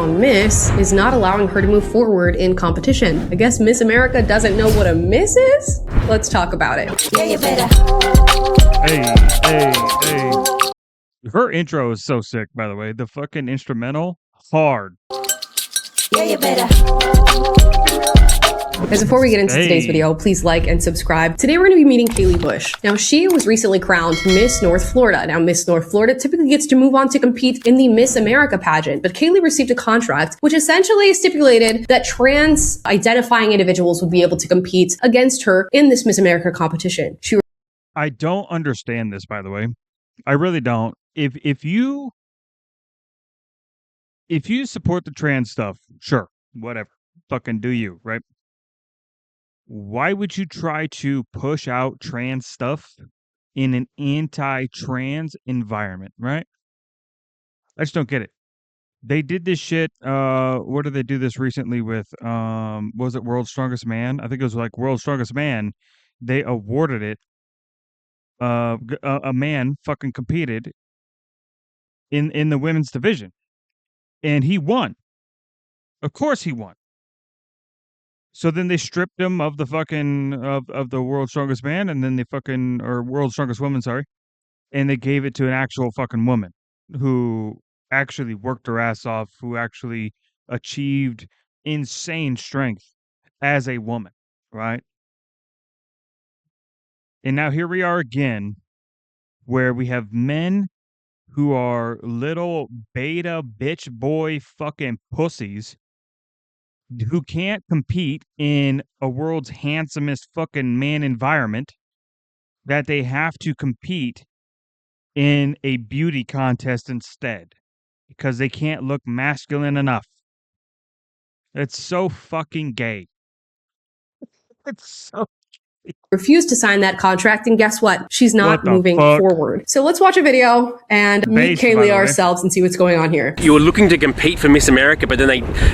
Miss is not allowing her to move forward in competition. I guess Miss America doesn't know what a miss is? Let's talk about it. Yeah, you better. Hey. Her intro is so sick, by the way. The fucking instrumental, hard. Yeah, you better. Guys, before we get into today's video, please like and subscribe. Today we're going to be meeting Kaylee Bush. Now, she was recently crowned Miss North Florida. Now, Miss North Florida typically gets to move on to compete in the Miss America pageant, but Kaylee received a contract which essentially stipulated that trans-identifying individuals would be able to compete against her in this Miss America competition. I don't understand this, by the way. I really don't. If you support the trans stuff, sure, whatever. Fucking do you, right? Why would you try to push out trans stuff in an anti-trans environment, right? I just don't get it. They did this shit, what did they do this recently with, was it World's Strongest Man? I think it was like World's Strongest Man. They awarded it, a man fucking competed in the women's division. And he won. Of course he won. So then they stripped him of the fucking of the World's Strongest Man, and then or World's Strongest Woman, sorry, and they gave it to an actual fucking woman who actually worked her ass off, who actually achieved insane strength as a woman, right? And now here we are again, where we have men who are little beta bitch boy fucking pussies who can't compete in a world's handsomest fucking man environment, that they have to compete in a beauty contest instead because they can't look masculine enough. It's so fucking gay. It's so refused to sign that contract, and guess what? She's not moving forward. So let's watch a video and meet Kaylee ourselves and see what's going on here. You were looking to compete for Miss America, but then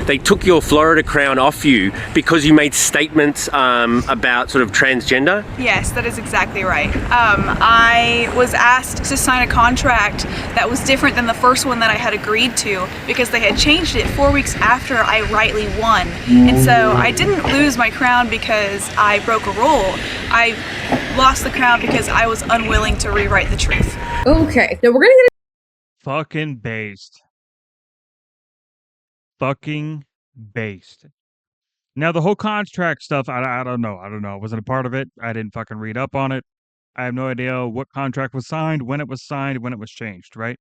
they took your Florida crown off you because you made statements about sort of transgender? Yes, that is exactly right. I was asked to sign a contract that was different than the first one that I had agreed to because they had changed it 4 weeks after I rightly won. And so I didn't lose my crown because I broke a rule. I lost the crown because I was unwilling to rewrite the truth. Okay, now we're gonna get fucking based. Fucking based. Now the whole contract stuff, I don't know. I wasn't a part of it. I didn't fucking read up on it. I have no idea what contract was signed, when it was signed, when it was changed, right?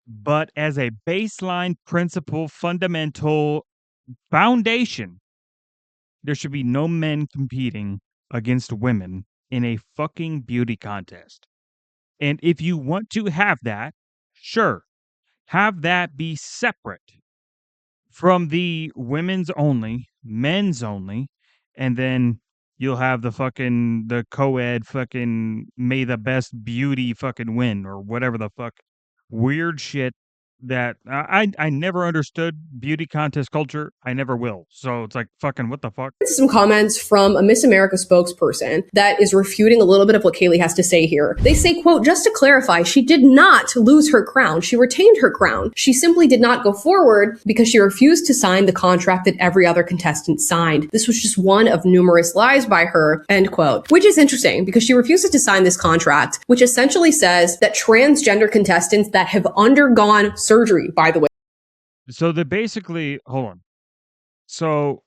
But as a baseline principle, fundamental foundation, there should be no men competing against women in a fucking beauty contest. And if you want to have that, sure, have that be separate from the women's only, men's only, and then you'll have the co-ed fucking may the best beauty fucking win, or whatever the fuck weird shit that I never understood beauty contest culture. I never will. So it's like, fucking what the fuck? some comments from a Miss America spokesperson that is refuting a little bit of what Kaylee has to say here. They say, quote, just to clarify, she did not lose her crown. She retained her crown. She simply did not go forward because she refused to sign the contract that every other contestant signed. This was just one of numerous lies by her, end quote. Which is interesting because she refuses to sign this contract, which essentially says that transgender contestants that have undergone surgery, by the way. So they basically, hold on. So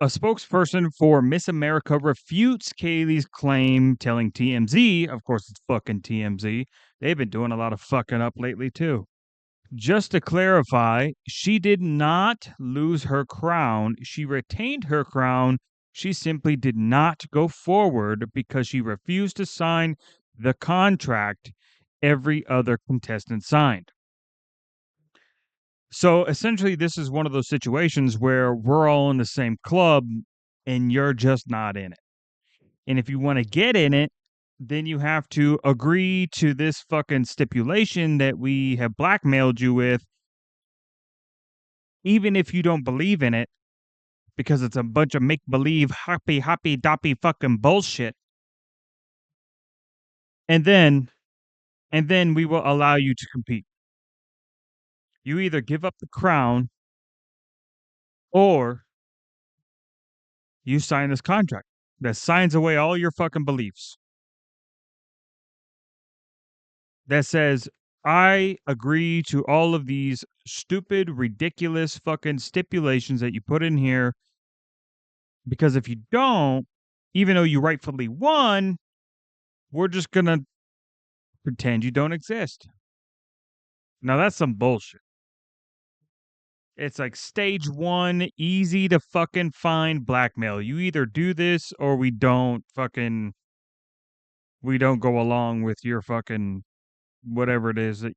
a spokesperson for Miss America refutes Kaylee's claim, telling TMZ, of course it's fucking TMZ, they've been doing a lot of fucking up lately too. Just to clarify, she did not lose her crown. She retained her crown. She simply did not go forward because she refused to sign the contract every other contestant signed. So essentially, this is one of those situations where we're all in the same club and you're just not in it. And if you want to get in it, then you have to agree to this fucking stipulation that we have blackmailed you with, even if you don't believe in it, because it's a bunch of make-believe, hoppy-doppy fucking bullshit. And then and then we will allow you to compete. You either give up the crown or you sign this contract that signs away all your fucking beliefs. That says, I agree to all of these stupid, ridiculous fucking stipulations that you put in here. Because if you don't, even though you rightfully won, we're just gonna pretend you don't exist. Now that's some bullshit. It's like stage 1, easy to fucking find blackmail. You either do this or we don't go along with your fucking whatever it is that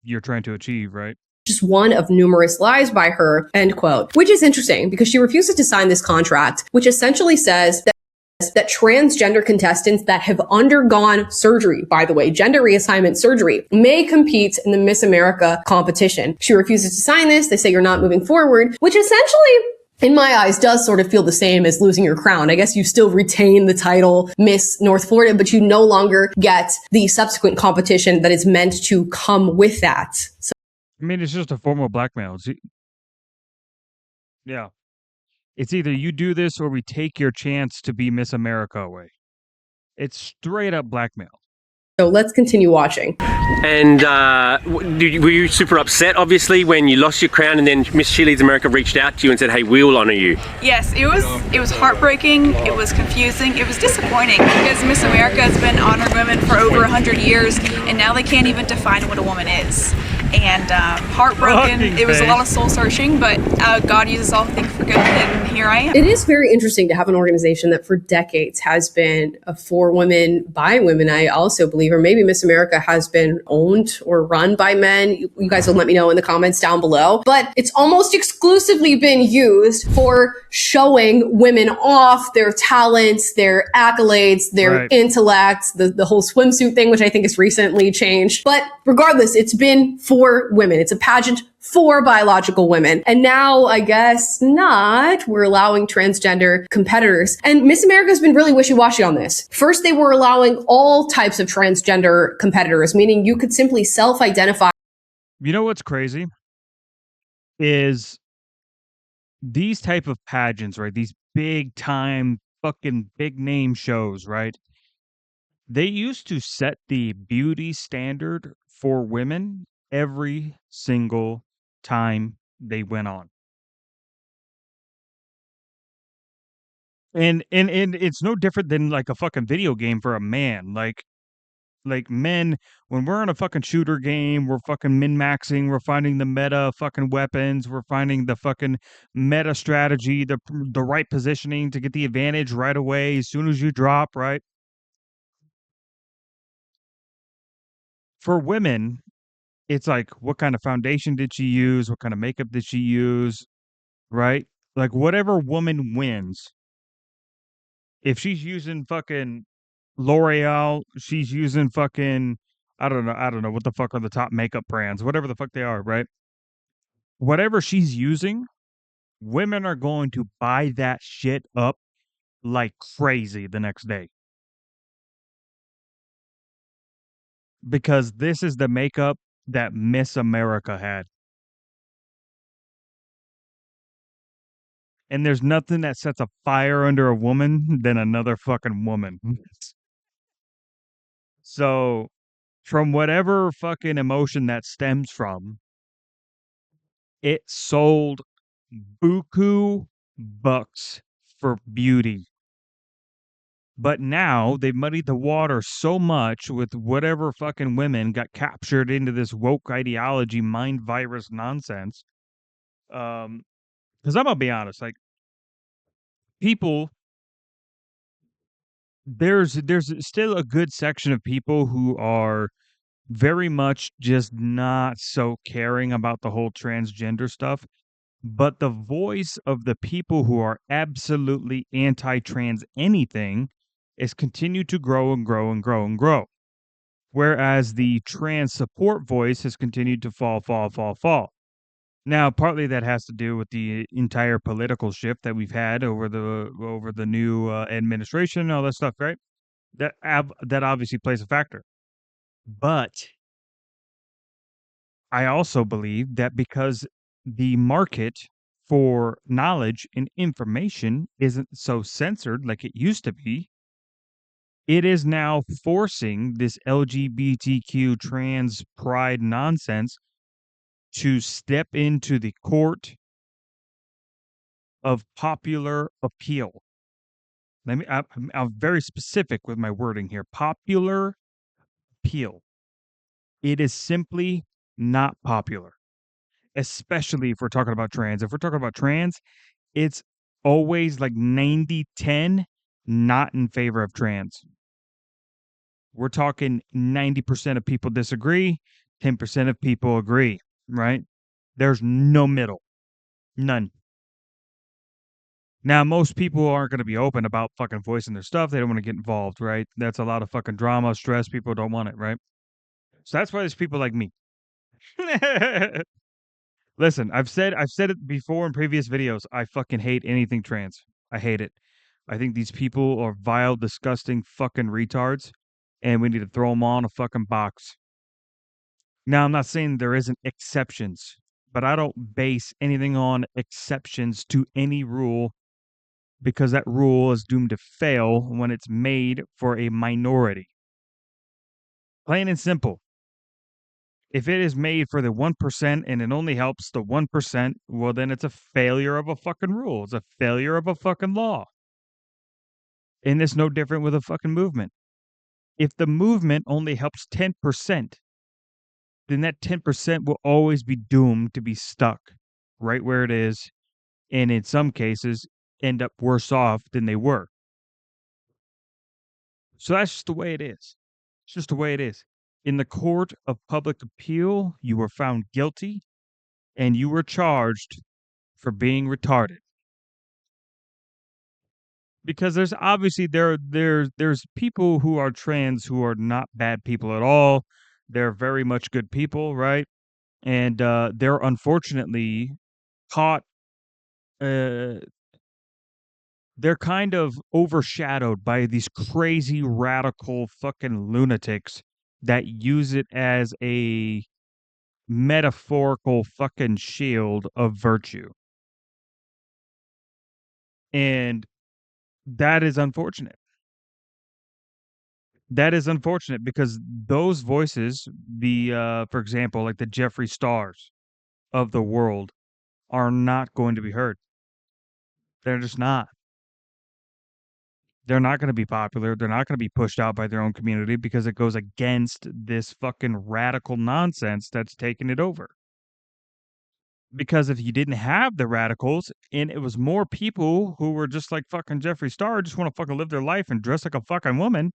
you're trying to achieve, right? Just one of numerous lies by her, end quote. Which is interesting because she refuses to sign this contract, which essentially says that transgender contestants that have undergone surgery, by the way, gender reassignment surgery, may compete in the Miss America competition. She refuses to sign this. They say you're not moving forward, which essentially, in my eyes, does sort of feel the same as losing your crown. I guess you still retain the title Miss North Florida, but you no longer get the subsequent competition that is meant to come with that. So, I mean, it's just a form of blackmail. Yeah. It's either you do this or we take your chance to be Miss America away. It's straight up blackmail. so let's continue watching. And were you super upset, obviously, when you lost your crown and then Miss Cheerleaders America reached out to you and said, hey, we'll honour you? Yes, it was heartbreaking, it was confusing, it was disappointing because Miss America has been honoring women for over 100 years and now they can't even define what a woman is. And heartbroken, it was a lot of soul searching, but God uses all things for good, and here I am. It is very interesting to have an organization that for decades has been for women, by women, I also believe, or maybe Miss America has been owned or run by men. You guys will let me know in the comments down below. But it's almost exclusively been used for showing women off their talents, their accolades, their intellect, the whole swimsuit thing, which I think has recently changed. But regardless, it's been for women. It's a pageant for biological women. And now, I guess not, we're allowing transgender competitors. And Miss America has been really wishy-washy on this. First, they were allowing all types of transgender competitors, meaning you could simply self-identify. You know what's crazy? Is these type of pageants, right? These big time fucking big name shows, right? They used to set the beauty standard for women every single time they went on. And it's no different than like a fucking video game for a man. Like men, when we're in a fucking shooter game, we're fucking min-maxing, we're finding the meta fucking weapons, we're finding the fucking meta strategy, the right positioning to get the advantage right away as soon as you drop, right? For women, it's like, what kind of foundation did she use? What kind of makeup did she use? Right? Like, whatever woman wins, if she's using fucking L'Oreal, she's using fucking, I don't know what the fuck are the top makeup brands, whatever the fuck they are, right? Whatever she's using, women are going to buy that shit up like crazy the next day. Because this is the makeup that Miss America had. And there's nothing that sets a fire under a woman than another fucking woman. So, from whatever fucking emotion that stems from, it sold buku bucks for beauty. But now they've muddied the water so much with whatever fucking women got captured into this woke ideology, mind virus nonsense. Because I'm gonna be honest, like, people, there's still a good section of people who are very much just not so caring about the whole transgender stuff. But the voice of the people who are absolutely anti-trans anything is continued to grow and grow and grow and grow. Whereas the trans support voice has continued to fall. Now, partly that has to do with the entire political shift that we've had over the new administration and all that stuff, right? That obviously plays a factor. But I also believe that because the market for knowledge and information isn't so censored like it used to be, it is now forcing this LGBTQ trans pride nonsense to step into the court of popular appeal. I'm very specific with my wording here. Popular appeal. It is simply not popular, especially if we're talking about trans. If we're talking about trans, it's always like 90-10 not in favor of trans. We're talking 90% of people disagree, 10% of people agree, right? There's no middle. None. Now, most people aren't going to be open about fucking voicing their stuff. They don't want to get involved, right? That's a lot of fucking drama, stress. People don't want it, right? So that's why there's people like me. Listen, I've said it before in previous videos. I fucking hate anything trans. I hate it. I think these people are vile, disgusting fucking retards, and we need to throw them all in a fucking box. Now, I'm not saying there isn't exceptions, but I don't base anything on exceptions to any rule because that rule is doomed to fail when it's made for a minority. Plain and simple. If it is made for the 1% and it only helps the 1%, well, then it's a failure of a fucking rule. It's a failure of a fucking law. And it's no different with a fucking movement. If the movement only helps 10%, then that 10% will always be doomed to be stuck right where it is. And in some cases, end up worse off than they were. So that's just the way it is. It's just the way it is. In the court of public appeal, you were found guilty and you were charged for being retarded. Because there's obviously there's people who are trans who are not bad people at all. They're very much good people, right? And they're unfortunately caught they're kind of overshadowed by these crazy radical fucking lunatics that use it as a metaphorical fucking shield of virtue. And that is unfortunate. That is unfortunate because those voices, for example, like the Jeffree Stars of the world, are not going to be heard. They're just not. They're not going to be popular. They're not going to be pushed out by their own community because it goes against this fucking radical nonsense that's taken it over. Because if you didn't have the radicals and it was more people who were just like fucking Jeffree Star, just want to fucking live their life and dress like a fucking woman,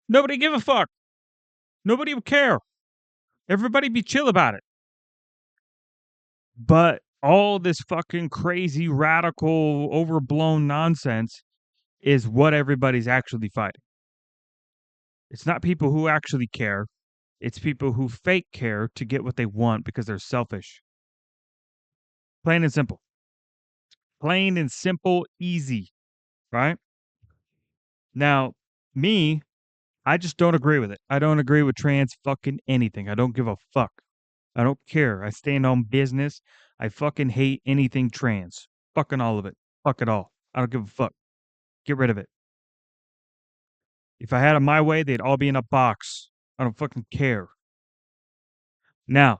nobody give a fuck. Nobody would care. Everybody be chill about it. But all this fucking crazy, radical, overblown nonsense is what everybody's actually fighting. It's not people who actually care. It's people who fake care to get what they want because they're selfish. Plain and simple. Plain and simple, easy. Right? Now, me, I just don't agree with it. I don't agree with trans fucking anything. I don't give a fuck. I don't care. I stand on business. I fucking hate anything trans. Fucking all of it. Fuck it all. I don't give a fuck. Get rid of it. If I had it my way, they'd all be in a box. I don't fucking care. Now,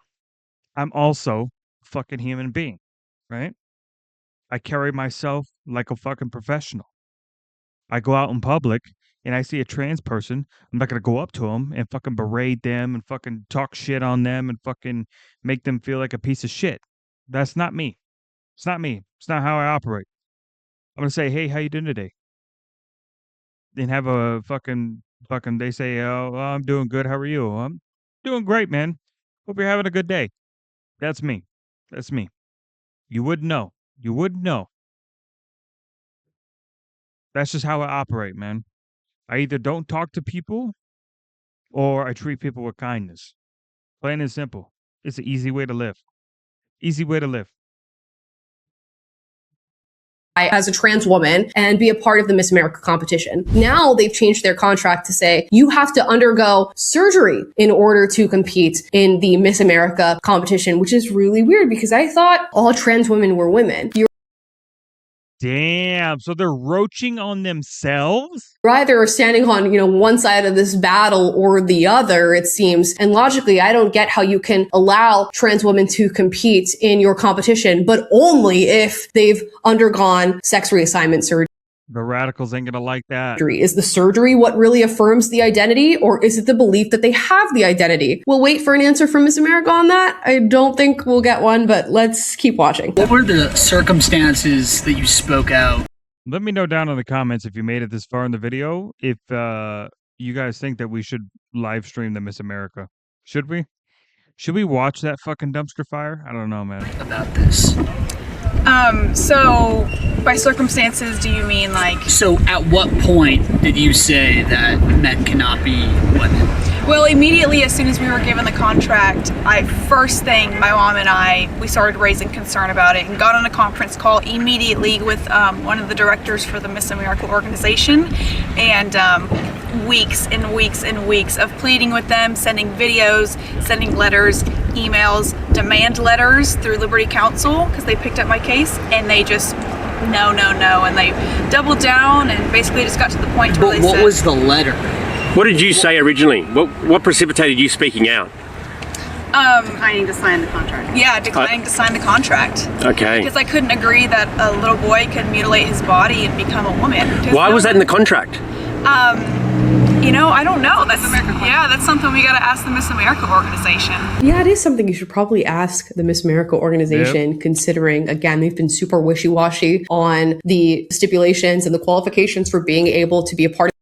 I'm also a fucking human being, right? I carry myself like a fucking professional. I go out in public and I see a trans person, I'm not gonna go up to them and fucking berate them and fucking talk shit on them and fucking make them feel like a piece of shit. That's not me. It's not me. It's not how I operate. I'm gonna say, hey, how you doing today? Then have a fucking they say, oh, well, I'm doing good. How are you? I'm doing great, man. Hope you're having a good day. That's me. That's me. You wouldn't know. You wouldn't know. That's just how I operate, man. I either don't talk to people or I treat people with kindness. Plain and simple. It's an easy way to live. Easy way to live. as a trans woman and be a part of the Miss America competition. Now they've changed their contract to say you have to undergo surgery in order to compete in the Miss America competition, which is really weird because I thought all trans women were women. Damn. So they're roaching on themselves? You're either standing on, one side of this battle or the other, it seems. And logically, I don't get how you can allow trans women to compete in your competition, but only if they've undergone sex reassignment surgery. The radicals ain't gonna like that. Is the surgery what really affirms the identity, or is it the belief that they have the identity? We'll wait for an answer from Miss America on that. I don't think we'll get one, but let's keep watching. What were the circumstances that you spoke out? Let me know down in the comments if you made it this far in the video, if you guys think that we should live stream the Miss America. Should we? Should we watch that fucking dumpster fire? I don't know, man. About this. So by circumstances, do you mean like? So at what point did you say that men cannot be women? Well, immediately as soon as we were given the contract, first thing, my mom and I, we started raising concern about it and got on a conference call immediately with one of the directors for the Miss America organization, and weeks and weeks and weeks of pleading with them, sending videos, sending letters, emails, demand letters through Liberty Counsel because they picked up my case, and they just no, and they doubled down and basically just got to the point where they said, what was the letter? What did you say originally? What precipitated you speaking out? Declining to sign the contract. Yeah, declining to sign the contract. Okay. Because I couldn't agree that a little boy could mutilate his body and become a woman. Why was that in the contract? I don't know. That's something we got to ask the Miss America organization. Yeah, it is something you should probably ask the Miss America organization, considering, again, they've been super wishy-washy on the stipulations and the qualifications for being able to be a part of.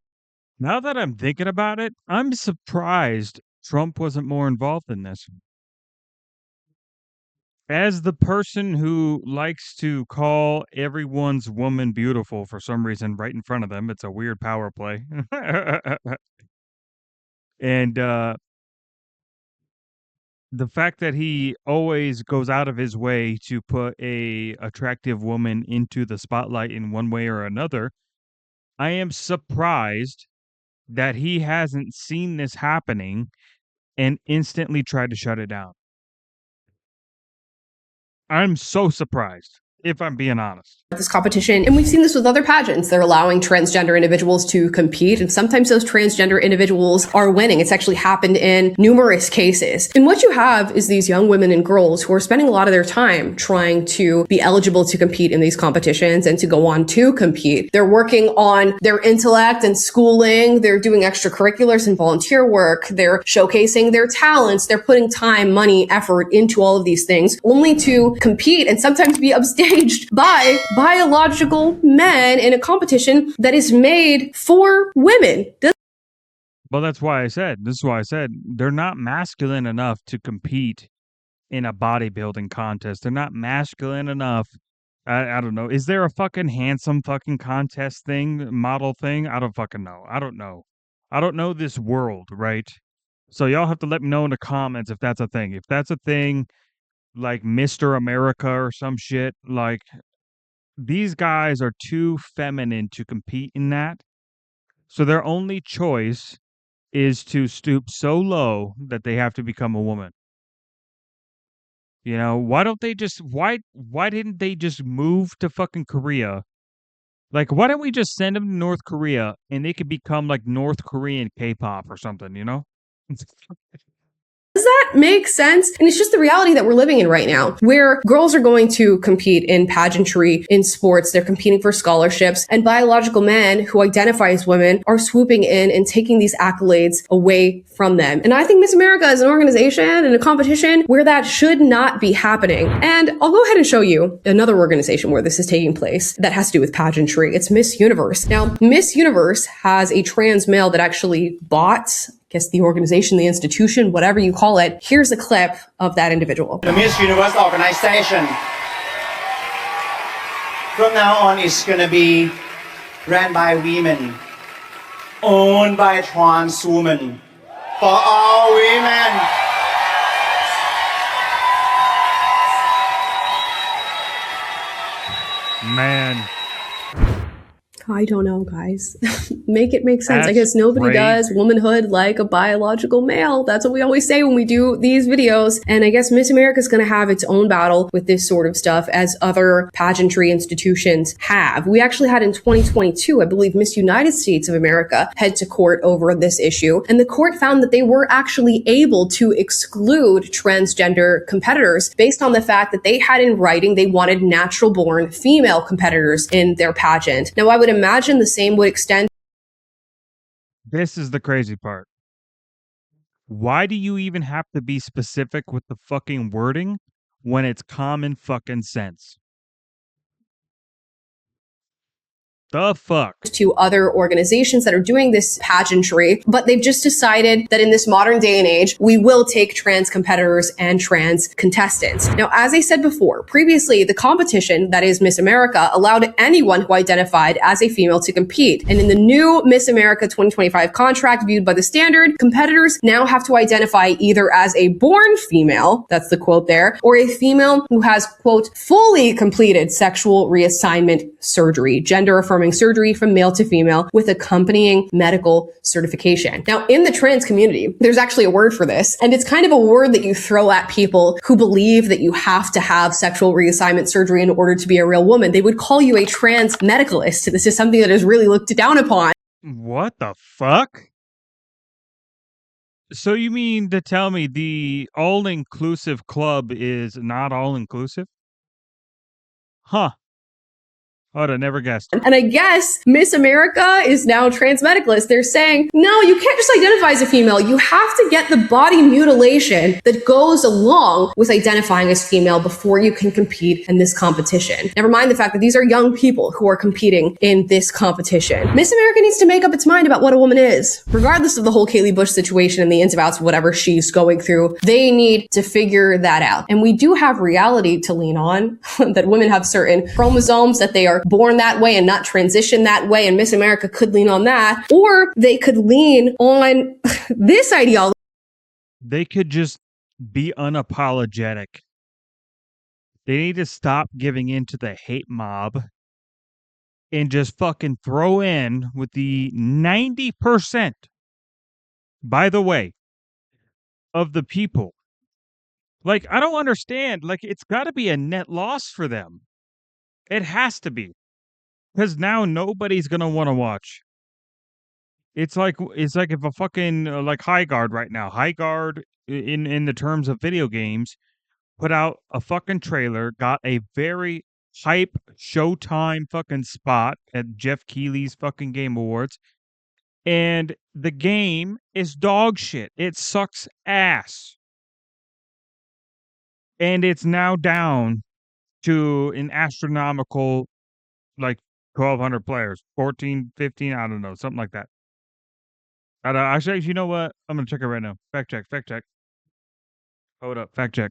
Now that I'm thinking about it, I'm surprised Trump wasn't more involved in this. As the person who likes to call everyone's woman beautiful for some reason right in front of them, it's a weird power play. And the fact that he always goes out of his way to put a attractive woman into the spotlight in one way or another, I am surprised that he hasn't seen this happening and instantly tried to shut it down. I'm so surprised, if I'm being honest. This competition, and we've seen this with other pageants. They're allowing transgender individuals to compete, and sometimes those transgender individuals are winning. It's actually happened in numerous cases. And what you have is these young women and girls who are spending a lot of their time trying to be eligible to compete in these competitions and to go on to compete. They're working on their intellect and schooling. They're doing extracurriculars and volunteer work. They're showcasing their talents. They're putting time, money, effort into all of these things only to compete and sometimes be upstaged by biological men in a competition that is made for women. Well, this is why I said they're not masculine enough to compete in a bodybuilding contest. They're not masculine enough. I don't know. Is there a fucking handsome fucking contest thing, model thing? I don't fucking know. I don't know. I don't know this world, right? So y'all have to let me know in the comments if that's a thing. If that's a thing, like Mr. America or some shit, like these guys are too feminine to compete in that. So their only choice is to stoop so low that they have to become a woman. Why didn't they just move to fucking Korea? Like, why don't we just send them to North Korea and they could become like North Korean K-pop or something, Does that make sense? And it's just the reality that we're living in right now, where girls are going to compete in pageantry, in sports, they're competing for scholarships, and biological men who identify as women are swooping in and taking these accolades away from them. And I think Miss America is an organization and a competition where that should not be happening. And I'll go ahead and show you another organization where this is taking place that has to do with pageantry. It's Miss Universe. Now, Miss Universe has a trans male that actually bought the organization, the institution, whatever you call it. Here's a clip of that individual. The Miss Universe organization from now on is going to be ran by women, owned by trans women, for all women. Man, I don't know, guys. Make it make sense. I That's guess nobody great. does womanhood like a biological male. That's what we always say when we do these videos. And I guess Miss America is going to have its own battle with this sort of stuff as other pageantry institutions have. We actually had in 2022, I believe, Miss United States of America head to court over this issue. And the court found that they were actually able to exclude transgender competitors based on the fact that they had in writing they wanted natural born female competitors in their pageant. Now, I would imagine the same would extend. This is the crazy part. Why do you even have to be specific with the fucking wording when it's common fucking sense? The fuck? To other organizations that are doing this pageantry, but they've just decided that in this modern day and age, we will take trans competitors and trans contestants. Now, as I said before, previously, the competition, that is Miss America, allowed anyone who identified as a female to compete. And in the new Miss America 2025 contract viewed by the Standard, competitors now have to identify either as a born female, that's the quote there, or a female who has, quote, fully completed sexual reassignment surgery, gender affirming surgery from male to female with accompanying medical certification. Now, in the trans community, there's actually a word for this, and it's kind of a word that you throw at people who believe that you have to have sexual reassignment surgery in order to be a real woman. They would call you a trans medicalist. This is something that is really looked down upon. What the fuck? So you mean to tell me the all-inclusive club is not all-inclusive? Huh. I would have never guessed. And I guess Miss America is now trans medicalist. They're saying, no, you can't just identify as a female. You have to get the body mutilation that goes along with identifying as female before you can compete in this competition. Never mind the fact that these are young people who are competing in this competition. Miss America needs to make up its mind about what a woman is. Regardless of the whole Kaylee Bush situation and the ins and outs of whatever she's going through, they need to figure that out. And we do have reality to lean on, that women have certain chromosomes, that they are born that way and not transition that way, and Miss America could lean on that, or they could lean on this ideology. They could just be unapologetic. They need to stop giving in to the hate mob and just fucking throw in with the 90%, by the way, of the people. Like, I don't understand. Like, it's got to be a net loss for them. It has to be. Because now nobody's going to want to watch. It's like if a fucking, like High Guard right now. High Guard, in the terms of video games, put out a fucking trailer, got a very hype Showtime fucking spot at Jeff Keighley's fucking Game Awards. And the game is dog shit. It sucks ass. And it's now down to an astronomical, like, 1,200 players, 14, 15, I don't know, something like that. Actually, you know what? I'm going to check it right now. Fact check. Hold up, fact check.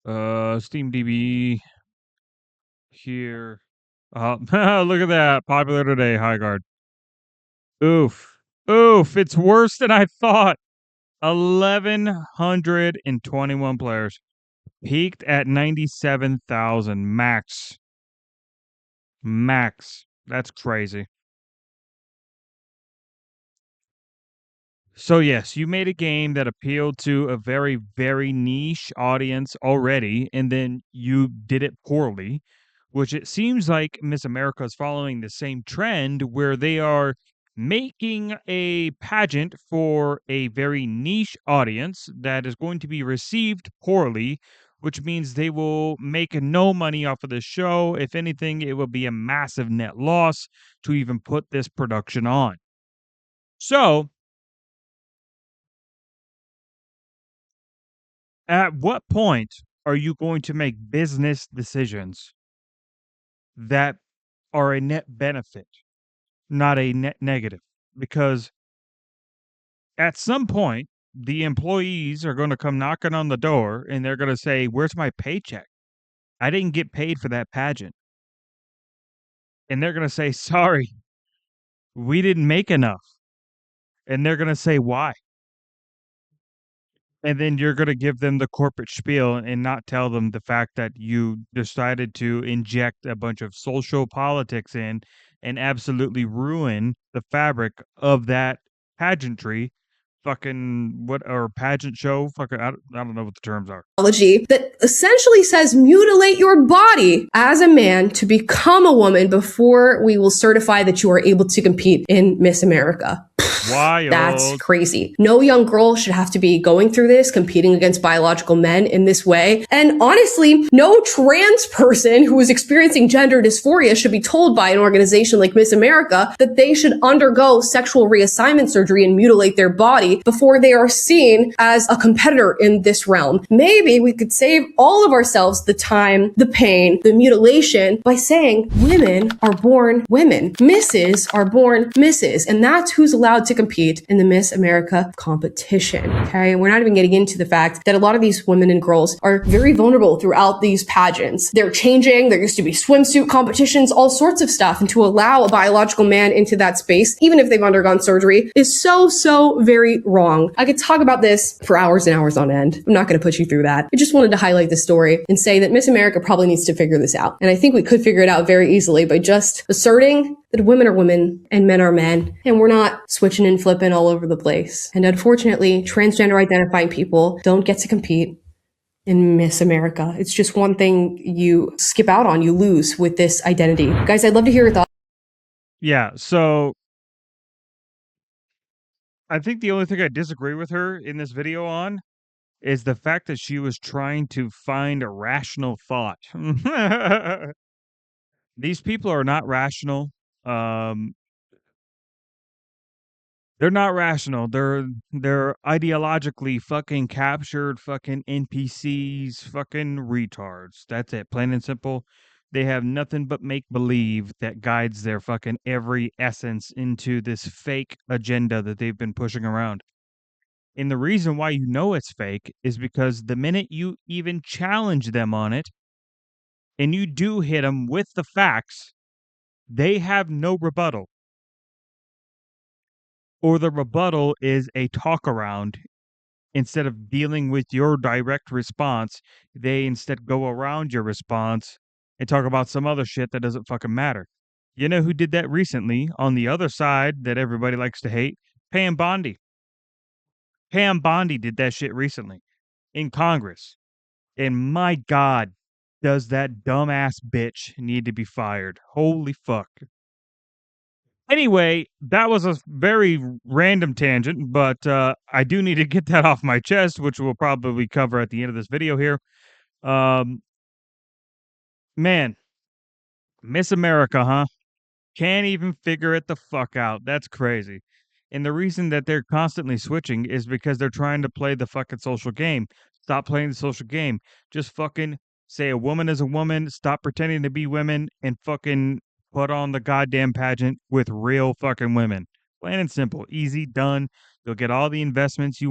SteamDB here. Look at that. Popular today, High Guard. Oof, it's worse than I thought. 1,121 players. Peaked at 97,000 max. That's crazy. So yes, you made a game that appealed to a very, very niche audience already, and then you did it poorly, which it seems like Miss America is following the same trend where they are making a pageant for a very niche audience that is going to be received poorly, which means they will make no money off of the show. If anything, it will be a massive net loss to even put this production on. So, at what point are you going to make business decisions that are a net benefit, not a net negative? Because at some point, the employees are going to come knocking on the door and they're going to say, "Where's my paycheck? I didn't get paid for that pageant." And they're going to say, "Sorry, we didn't make enough." And they're going to say, "Why?" And then you're going to give them the corporate spiel and not tell them the fact that you decided to inject a bunch of social politics in and absolutely ruin the fabric of that pageantry or pageant show. I don't know what the terms are. That essentially says mutilate your body as a man to become a woman before we will certify that you are able to compete in Miss America. Wild. That's crazy. No young girl should have to be going through this, competing against biological men in this way. And honestly, no trans person who is experiencing gender dysphoria should be told by an organization like Miss America that they should undergo sexual reassignment surgery and mutilate their body before they are seen as a competitor in this realm. Maybe we could save all of ourselves the time, the pain, the mutilation by saying women are born women. Misses are born misses. And that's who's allowed to compete in the Miss America competition. Okay. We're not even getting into the fact that a lot of these women and girls are very vulnerable throughout these pageants. They're changing. There used to be swimsuit competitions, all sorts of stuff. And to allow a biological man into that space, even if they've undergone surgery, is so very wrong. I could talk about this for hours and hours on end. I'm not going to put you through that. I just wanted to highlight this story and say that Miss America probably needs to figure this out. And I think we could figure it out very easily by just asserting that women are women and men are men, and we're not switching and flipping all over the place. And unfortunately, transgender identifying people don't get to compete in Miss America. It's just one thing you skip out on, you lose with this identity. Guys, I'd love to hear your thoughts. Yeah, so I think the only thing I disagree with her in this video on is the fact that she was trying to find a rational thought. These people are not rational. They're not rational. They're ideologically fucking captured fucking NPCs, fucking retards. That's it, plain and simple. They have nothing but make-believe that guides their fucking every essence into this fake agenda that they've been pushing around. And the reason why you know it's fake is because the minute you even challenge them on it, and you do hit them with the facts, they have no rebuttal. Or the rebuttal is a talk around. Instead of dealing with your direct response, they instead go around your response and talk about some other shit that doesn't fucking matter. You know who did that recently on the other side that everybody likes to hate? Pam Bondi. Pam Bondi did that shit recently in Congress. And my God, does that dumbass bitch need to be fired? Holy fuck. Anyway, that was a very random tangent, but I do need to get that off my chest, which we'll probably cover at the end of this video here. Man, Miss America, huh? Can't even figure it the fuck out. That's crazy. And the reason that they're constantly switching is because they're trying to play the fucking social game. Stop playing the social game. Just fucking say a woman is a woman, stop pretending to be women, and fucking put on the goddamn pageant with real fucking women. Plain and simple. Easy, done. You'll get all the investments you